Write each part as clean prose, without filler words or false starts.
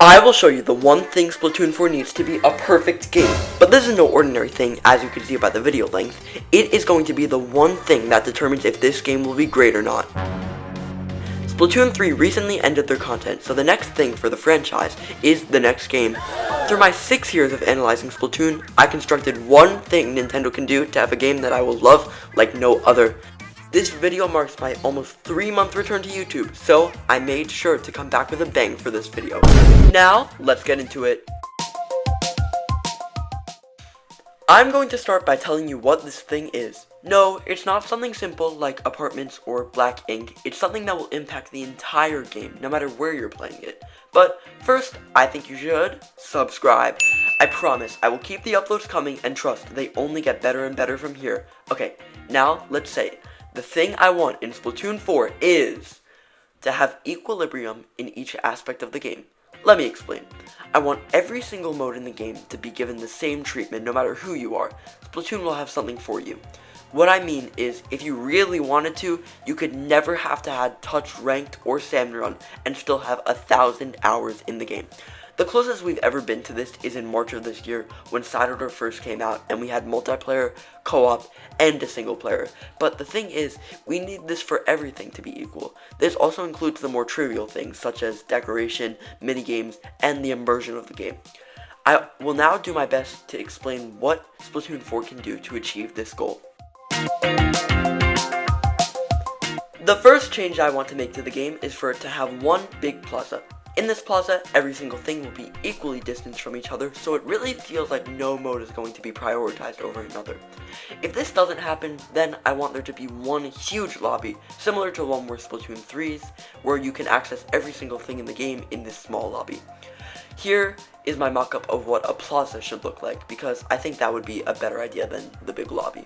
I will show you the one thing Splatoon 4 needs to be a perfect game. But this is no ordinary thing, as you can see by the video length. It is going to be the one thing that determines if this game will be great or not. Splatoon 3 recently ended their content, so the next thing for the franchise is the next game. Through my 6 years of analyzing Splatoon, I constructed one thing Nintendo can do to have a game that I will love like no other. This video marks my almost 3-month return to YouTube, so I made sure to come back with a bang for this video. Now, let's get into it. I'm going to start by telling you what this thing is. No, it's not something simple like apartments or black ink. It's something that will impact the entire game, no matter where you're playing it. But first, I think you should subscribe. I promise, I will keep the uploads coming, and trust, they only get better and better from here. Okay, now let's say it. The thing I want in Splatoon 4 is to have equilibrium in each aspect of the game. Let me explain. I want every single mode in the game to be given the same treatment no matter who you are. Splatoon will have something for you. What I mean is, if you really wanted to, you could never have to have touch, ranked, or Salmon Run and still have 1,000 hours in the game. The closest we've ever been to this is in March of this year when Side Order first came out and we had multiplayer, co-op, and a single player. But the thing is, we need this for everything to be equal. This also includes the more trivial things such as decoration, minigames, and the immersion of the game. I will now do my best to explain what Splatoon 4 can do to achieve this goal. The first change I want to make to the game is for it to have one big plaza. In this plaza, every single thing will be equally distanced from each other, so it really feels like no mode is going to be prioritized over another. If this doesn't happen, then I want there to be one huge lobby, similar to one where Splatoon 3's, where you can access every single thing in the game in this small lobby. Here is my mock-up of what a plaza should look like, because I think that would be a better idea than the big lobby.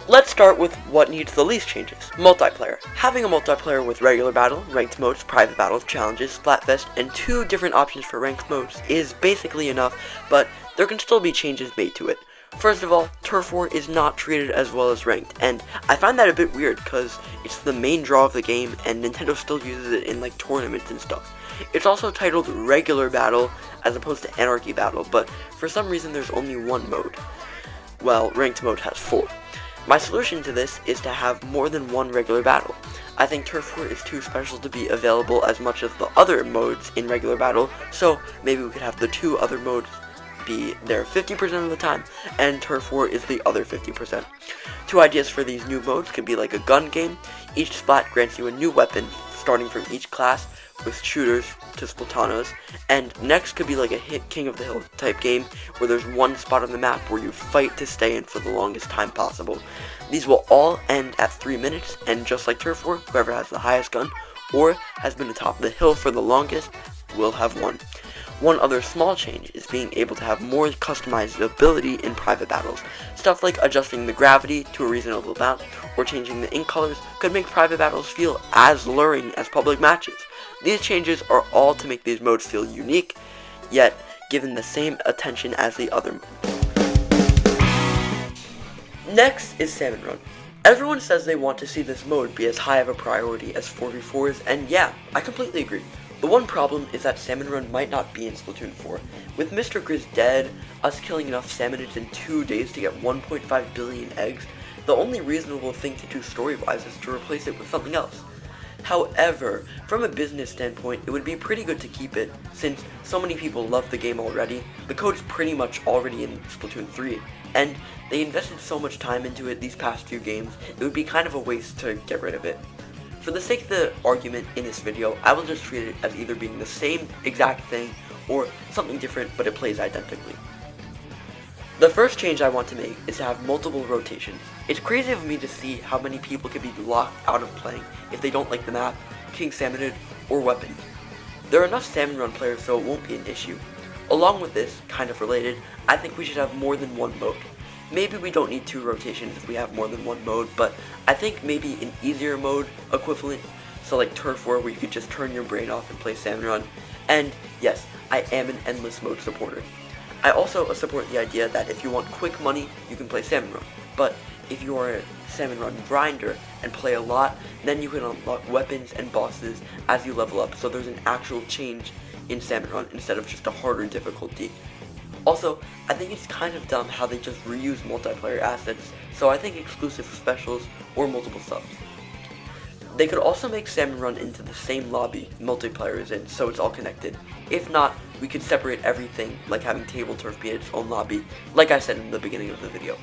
Let's start with what needs the least changes. Multiplayer. Having a multiplayer with regular battle, ranked modes, private battles, challenges, Splatfest, and 2 different options for ranked modes is basically enough, but there can still be changes made to it. First of all, Turf War is not treated as well as ranked, and I find that a bit weird because it's the main draw of the game and Nintendo still uses it in like tournaments and stuff. It's also titled regular battle as opposed to anarchy battle, but for some reason there's only one mode. Well, ranked mode has 4. My solution to this is to have more than one regular battle. I think Turf War is too special to be available as much as the other modes in regular battle, so maybe we could have the 2 other modes be there 50% of the time, and Turf War is the other 50%. 2 ideas for these new modes could be like a gun game. Each splat grants you a new weapon, starting from each class, with shooters to Splatanos, and next could be like a hit King of the Hill type game where there's one spot on the map where you fight to stay in for the longest time possible. These will all end at 3 minutes, and just like Turf War, whoever has the highest gun or has been atop the hill for the longest will have won. One other small change is being able to have more customizability in private battles. Stuff like adjusting the gravity to a reasonable amount or changing the ink colors could make private battles feel as luring as public matches. These changes are all to make these modes feel unique, yet given the same attention as the other modes. Next is Salmon Run. Everyone says they want to see this mode be as high of a priority as 4v4s, and yeah, I completely agree. The one problem is that Salmon Run might not be in Splatoon 4. With Mr. Grizz dead, us killing enough salmonids in 2 days to get 1.5 billion eggs, the only reasonable thing to do story-wise is to replace it with something else. However, from a business standpoint, it would be pretty good to keep it, since so many people love the game already. The code's pretty much already in Splatoon 3, and they invested so much time into it these past few games, it would be kind of a waste to get rid of it. For the sake of the argument in this video, I will just treat it as either being the same exact thing or something different, but it plays identically. The first change I want to make is to have multiple rotations. It's crazy of me to see how many people can be locked out of playing if they don't like the map, King Salmonid, or weapons. There are enough Salmon Run players so it won't be an issue. Along with this, kind of related, I think we should have more than one mode. Maybe we don't need 2 rotations if we have more than one mode, but I think maybe an easier mode equivalent, so like Turf War where you could just turn your brain off and play Salmon Run. And yes, I am an endless mode supporter. I also support the idea that if you want quick money, you can play Salmon Run, but if you are a Salmon Run grinder and play a lot, then you can unlock weapons and bosses as you level up, so there's an actual change in Salmon Run instead of just a harder difficulty. Also, I think it's kind of dumb how they just reuse multiplayer assets, so I think exclusive specials or multiple subs. They could also make Salmon Run into the same lobby multiplayer is in, so it's all connected. If not, we could separate everything, like having Table Turf be its own lobby, like I said in the beginning of the video.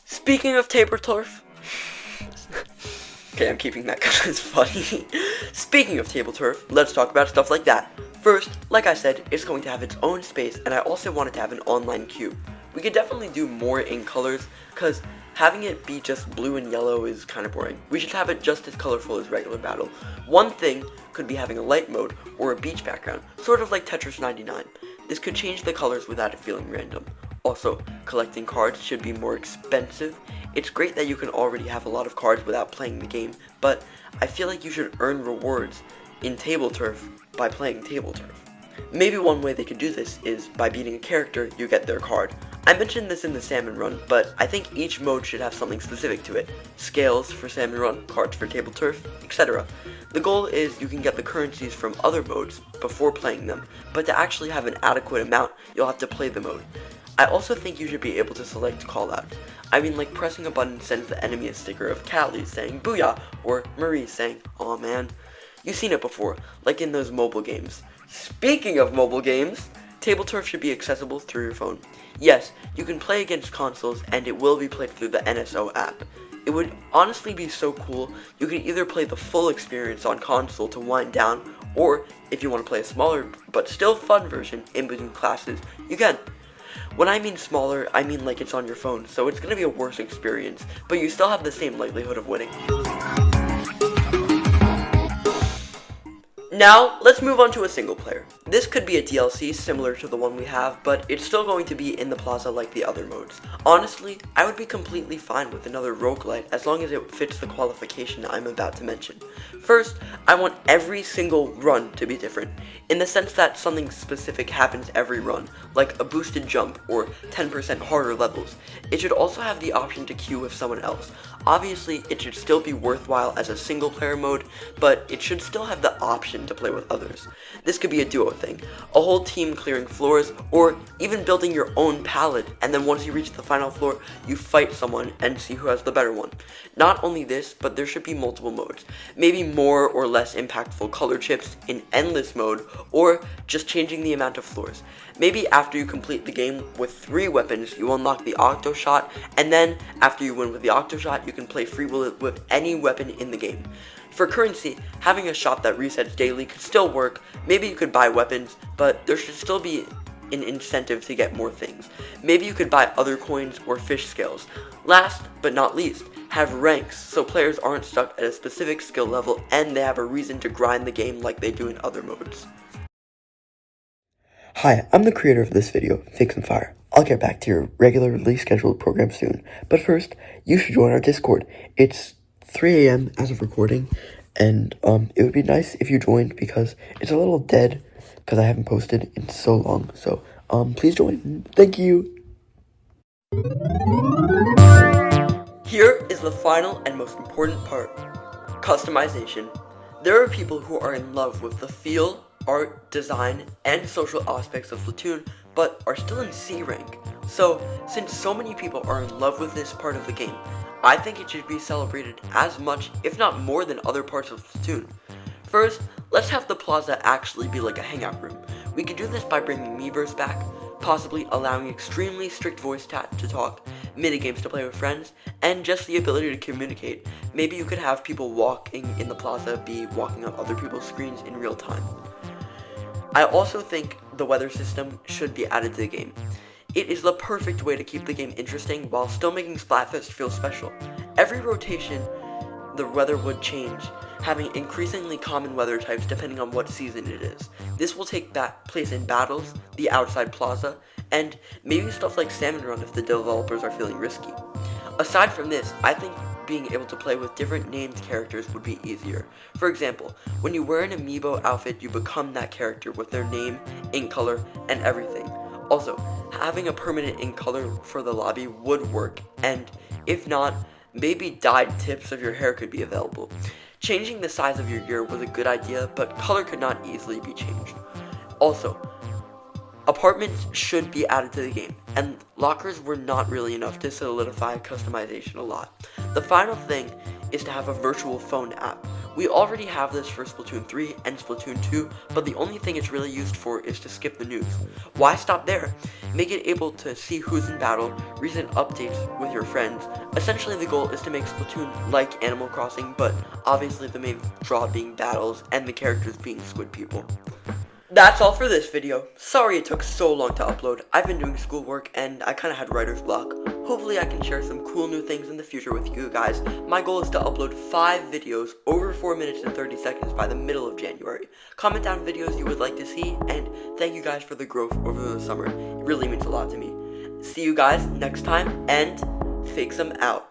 Speaking of Table Turf, okay, I'm keeping that because it's funny. Speaking of Table Turf, let's talk about stuff like that. First, like I said, it's going to have its own space, and I also want it to have an online queue. We could definitely do more in colors, because having it be just blue and yellow is kind of boring. We should have it just as colorful as regular battle. One thing could be having a light mode or a beach background, sort of like Tetris 99. This could change the colors without it feeling random. Also, collecting cards should be more expensive. It's great that you can already have a lot of cards without playing the game, but I feel like you should earn rewards in Table Turf by playing Table Turf. Maybe one way they could do this is by beating a character, you get their card. I mentioned this in the Salmon Run, but I think each mode should have something specific to it. Scales for Salmon Run, cards for Table Turf, etc. The goal is you can get the currencies from other modes before playing them, but to actually have an adequate amount, you'll have to play the mode. I also think you should be able to select callouts. I mean, like pressing a button sends the enemy a sticker of Callie saying booyah, or Marie saying aw man. You've seen it before, like in those mobile games. Speaking of mobile games, Table Turf should be accessible through your phone. Yes, you can play against consoles, and it will be played through the NSO app. It would honestly be so cool. You could either play the full experience on console to wind down, or if you want to play a smaller but still fun version in between classes, you can. When I mean smaller, I mean like it's on your phone, so it's going to be a worse experience, but you still have the same likelihood of winning. Now, let's move on to a single player. This could be a DLC similar to the one we have, but it's still going to be in the plaza like the other modes. Honestly, I would be completely fine with another roguelite as long as it fits the qualification I'm about to mention. First, I want every single run to be different, in the sense that something specific happens every run, like a boosted jump or 10% harder levels. It should also have the option to queue with someone else. Obviously, it should still be worthwhile as a single player mode, but it should still have the option to play with others. This could be a duo thing, a whole team clearing floors, or even building your own pallet, and then once you reach the final floor, you fight someone and see who has the better one. Not only this, but there should be multiple modes, maybe more or less impactful color chips in endless mode, or just changing the amount of floors. Maybe after you complete the game with 3 weapons, you unlock the Octo Shot, and then after you win with the Octo Shot, you can play free will with any weapon in the game. For currency, having a shop that resets daily could still work. Maybe you could buy weapons, but there should still be an incentive to get more things. Maybe you could buy other coins or fish scales. Last but not least, have ranks so players aren't stuck at a specific skill level and they have a reason to grind the game like they do in other modes. Hi, I'm the creator of this video, Fix and Fire. I'll get back to your regularly scheduled program soon, but first, you should join our Discord. It's 3 a.m. as of recording, and it would be nice if you joined because it's a little dead because I haven't posted in so long, so please join. Thank you. Here is the final and most important part, customization. There are people who are in love with the feel, art, design, and social aspects of Splatoon, but are still in C rank. So, since so many people are in love with this part of the game, I think it should be celebrated as much, if not more than other parts of Splatoon. First, let's have the plaza actually be like a hangout room. We could do this by bringing Miiverse back, possibly allowing extremely strict voice chat to talk, minigames to play with friends, and just the ability to communicate. Maybe you could have people walking in the plaza be walking on other people's screens in real time. I also think the weather system should be added to the game. It is the perfect way to keep the game interesting while still making Splatfest feel special. Every rotation, the weather would change, having increasingly common weather types depending on what season it is. This will take place in battles, the outside plaza, and maybe stuff like Salmon Run if the developers are feeling risky. Aside from this, I think being able to play with different named characters would be easier. For example, when you wear an amiibo outfit, you become that character with their name, ink color, and everything. Also, having a permanent ink color for the lobby would work, and if not, maybe dyed tips of your hair could be available. Changing the size of your ear was a good idea, but color could not easily be changed. Also, apartments should be added to the game, and lockers were not really enough to solidify customization a lot. The final thing is to have a virtual phone app. We already have this for Splatoon 3 and Splatoon 2, but the only thing it's really used for is to skip the news. Why stop there? Make it able to see who's in battle, recent updates with your friends. Essentially the goal is to make Splatoon like Animal Crossing, but obviously the main draw being battles and the characters being squid people. That's all for this video. Sorry it took so long to upload. I've been doing schoolwork and I kinda had writer's block. Hopefully I can share some cool new things in the future with you guys. My goal is to upload 5 videos over 4 minutes and 30 seconds by the middle of January. Comment down videos you would like to see, and thank you guys for the growth over the summer. It really means a lot to me. See you guys next time, and Fakesome out.